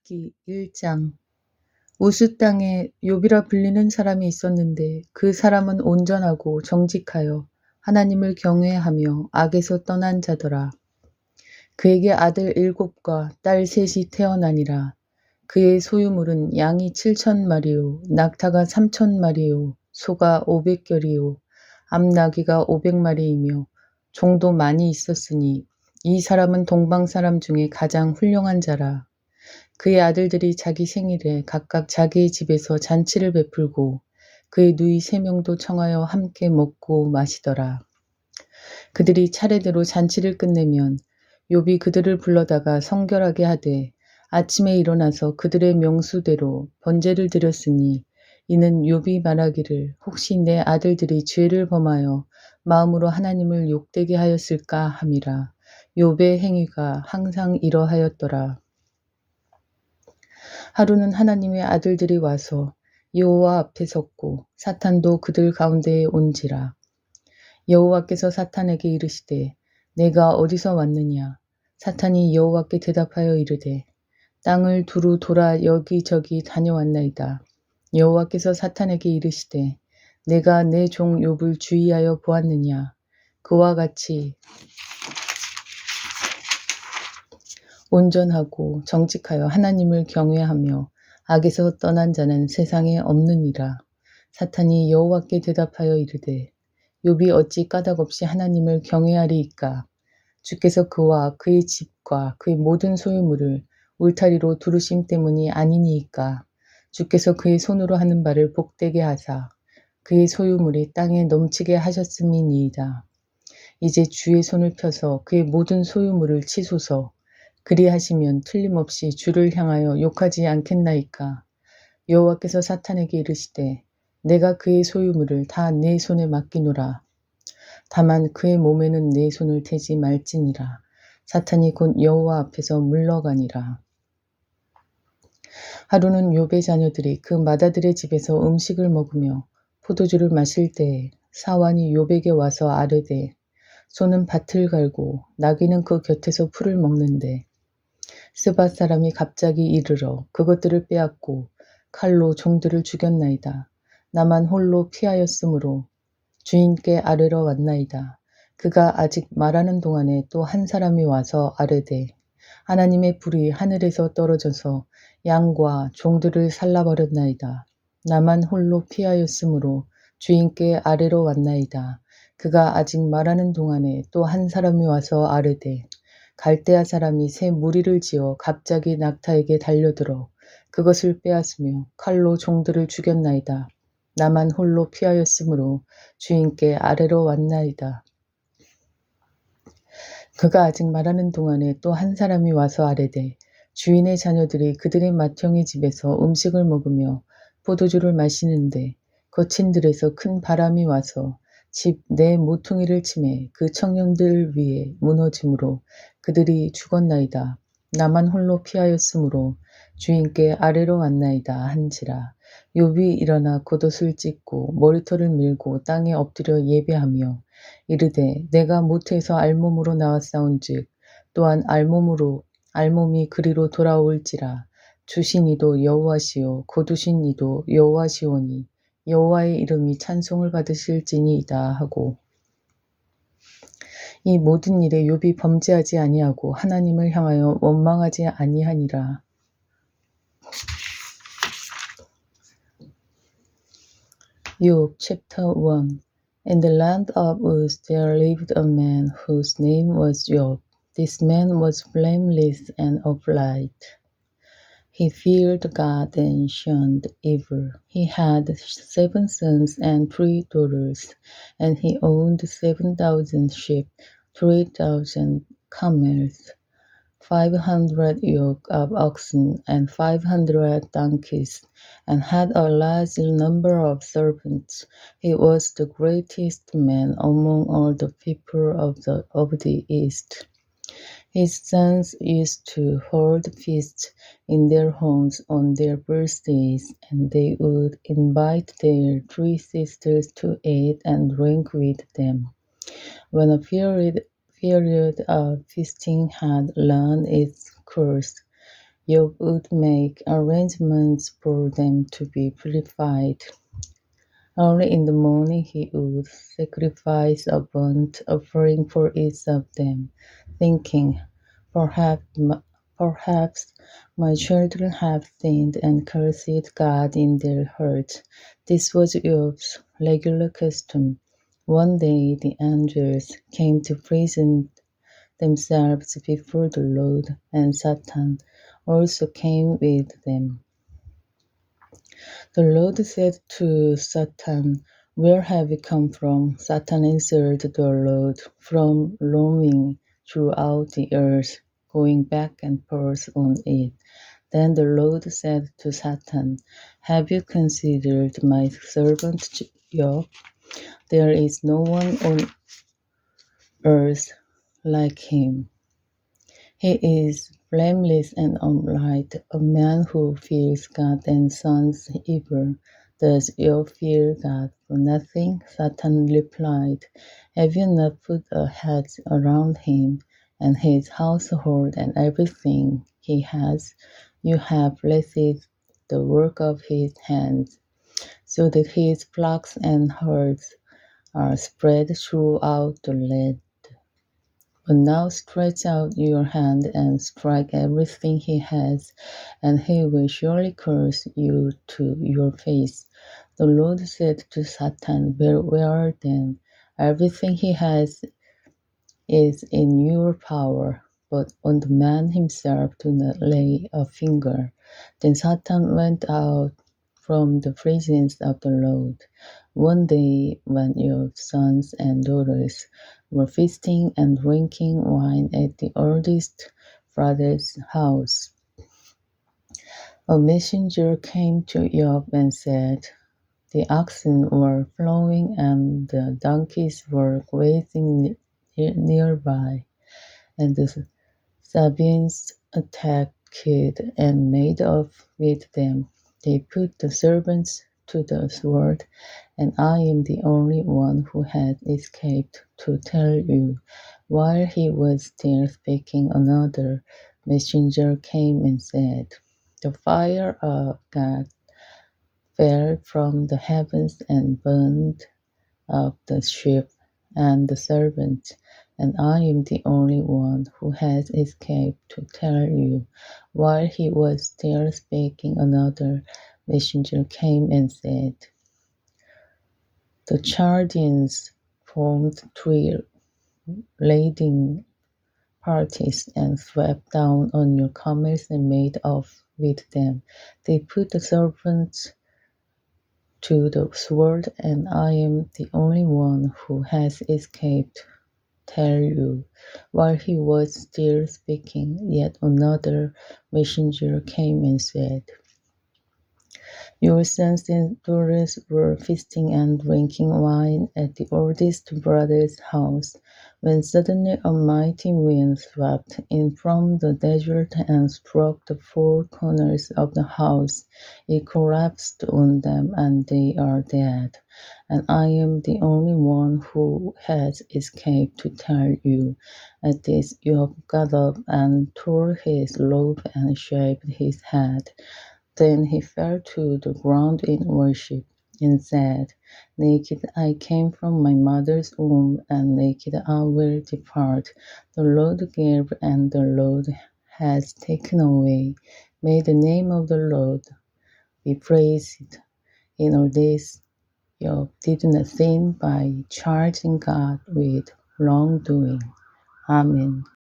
욥기 1장. 우스 땅에 욥이라 불리는 사람이 있었는데 그 사람은 온전하고 정직하여 하나님을 경외하며 악에서 떠난 자더라. 그에게 아들 7과 딸 3이 태어나니라. 그의 소유물은 양이 7,000마리요 낙타가 3,000마리요 소가 500결이요 암나귀가 500마리이며 종도 많이 있었으니 이 사람은 동방 사람 중에 가장 훌륭한 자라. 그의 아들들이 자기 생일에 각각 자기의 집에서 잔치를 베풀고 그의 누이 3명도 청하여 함께 먹고 마시더라. 그들이 차례대로 잔치를 끝내면 욥이 그들을 불러다가 성결하게 하되 아침에 일어나서 그들의 명수대로 번제를 드렸으니 이는 욥이 말하기를 혹시 내 아들들이 죄를 범하여 마음으로 하나님을 욕되게 하였을까 함이라. 욥의 행위가 항상 이러하였더라. 하루는 하나님의 아들들이 와서 여호와 앞에 섰고 사탄도 그들 가운데에 온지라. 여호와께서 사탄에게 이르시되 내가 어디서 왔느냐. 사탄이 여호와께 대답하여 이르되 땅을 두루 돌아 여기저기 다녀왔나이다. 여호와께서 사탄에게 이르시되 내가 내 종 욥을 주의하여 보았느냐. 그와 같이 온전하고 정직하여 하나님을 경외하며 악에서 떠난 자는 세상에 없느니라. 사탄이 여호와께 대답하여 이르되 욥이 어찌 까닭없이 하나님을 경외하리이까. 주께서 그와 그의 집과 그의 모든 소유물을 울타리로 두르심 때문이 아니니이까. 주께서 그의 손으로 하는 바를 복되게 하사 그의 소유물이 땅에 넘치게 하셨음이니이다. 이제 주의 손을 펴서 그의 모든 소유물을 치소서. 그리하시면 틀림없이 주를 향하여 욕하지 않겠나이까. 여호와께서 사탄에게 이르시되 내가 그의 소유물을 다 내 손에 맡기노라. 다만 그의 몸에는 내 손을 대지 말지니라. 사탄이 곧 여호와 앞에서 물러가니라. 하루는 욥의 자녀들이 그 맏아들의 집에서 음식을 먹으며 포도주를 마실 때에 사환이 욥에게 와서 아뢰되 소는 밭을 갈고 나귀는 그 곁에서 풀을 먹는데 스밧 사람이 갑자기 이르러 그것들을 빼앗고 칼로 종들을 죽였나이다. 나만 홀로 피하였으므로 주인께 아뢰러 왔나이다. 그가 아직 말하는 동안에 또 한 사람이 와서 아뢰되 하나님의 불이 하늘에서 떨어져서 양과 종들을 살라버렸나이다. 나만 홀로 피하였으므로 주인께 아뢰러 왔나이다. 그가 아직 말하는 동안에 또 한 사람이 와서 아뢰되 갈대아 사람이 새 무리를 지어 갑자기 낙타에게 달려들어 그것을 빼앗으며 칼로 종들을 죽였나이다. 나만 홀로 피하였으므로 주인께 아뢰러 왔나이다. 그가 아직 말하는 동안에 또 한 사람이 와서 아뢰되 주인의 자녀들이 그들의 맏형의 집에서 음식을 먹으며 포도주를 마시는데 거친 들에서 큰 바람이 와서 집 내 모퉁이를 치매 그 청년들 위에 무너짐으로 그들이 죽었나이다. 나만 홀로 피하였으므로 주인께 아뢰러 왔나이다 한지라. 욥이 일어나 겉옷을 찢고 머리털을 밀고 땅에 엎드려 예배하며 이르되 내가 모태에서 알몸으로 나왔사온즉 또한 알몸이 그리로 돌아올지라. 주신 이도 여호와시요 거두신 이도 여호와시오니 여호와의 이름이 찬송을 받으실지니이다 하고 이 모든 일에 욥이 범죄하지 아니하고 하나님을 향하여 원망하지 아니하니라. 욥 chapter 1. In the land of Uz there lived a man whose name was Job. This man was blameless and upright. He feared God and shunned evil. He had 7 sons and 3 daughters, and he owned 7,000 sheep, 3,000 camels, 500 yoke of oxen, and 500 donkeys, and had a large number of servants. He was the greatest man among all the people of the East. His sons used to hold feasts in their homes on their birthdays, and they would invite their 3 sisters to eat and drink with them. When a period of feasting had run its course, Job would make arrangements for them to be purified. Early in the morning he would sacrifice a burnt offering for each of them, thinking, perhaps my children have sinned and cursed God in their hearts. This was Job's regular custom. One day the angels came to present themselves before the Lord, and Satan also came with them. The Lord said to Satan, "Where have you come from?" Satan answered the Lord, "From roaming throughout the earth, going back and forth on it." Then the Lord said to Satan, "Have you considered my servant Job? There is no one on earth like him. He is blameless and upright, a man who fears God and shuns evil. Does Job fear God for nothing?" Satan replied, "Have you not put a hedge around him and his household and everything he has? You have blessed the work of his hands, so that his flocks and herds are spread throughout the land. But now stretch out your hand and strike everything he has, and he will surely curse you to your face." The Lord said to Satan, "Very well then, everything he has is in your power, but on the man himself do not lay a finger." Then Satan went out from the presence of the Lord. One day, when your sons and daughters were feasting and drinking wine at the oldest brother's house, a messenger came to Job and said, "The oxen were plowing and the donkeys were grazing nearby, and the Sabeans attacked and made off with them. They put the servants to the sword, and I am the only one who has escaped to tell you." While he was still speaking, another messenger came and said, "The fire of God fell from the heavens and burned up the ship and the servants, and I am the only one who has escaped to tell you." While he was still speaking, another messenger came and said, "The Chaldeans formed three raiding parties and swept down on your camels and made off with them. They put the servants to the sword, and I am the only one who has escaped. Tell you." While he was still speaking, yet another messenger came and said, "Your sons and daughters were feasting and drinking wine at the oldest brother's house, when suddenly a mighty wind swept in from the desert and struck the four corners of the house. It collapsed on them, and they are dead. And I am the only one who has escaped to tell you." At this Job got up and tore his robe and shaved his head. Then he fell to the ground in worship and said, "Naked I came from my mother's womb, and naked I will depart. The Lord gave, and the Lord has taken away. May the name of the Lord be praised." In all this, Job did not sin by charging God with wrongdoing. Amen.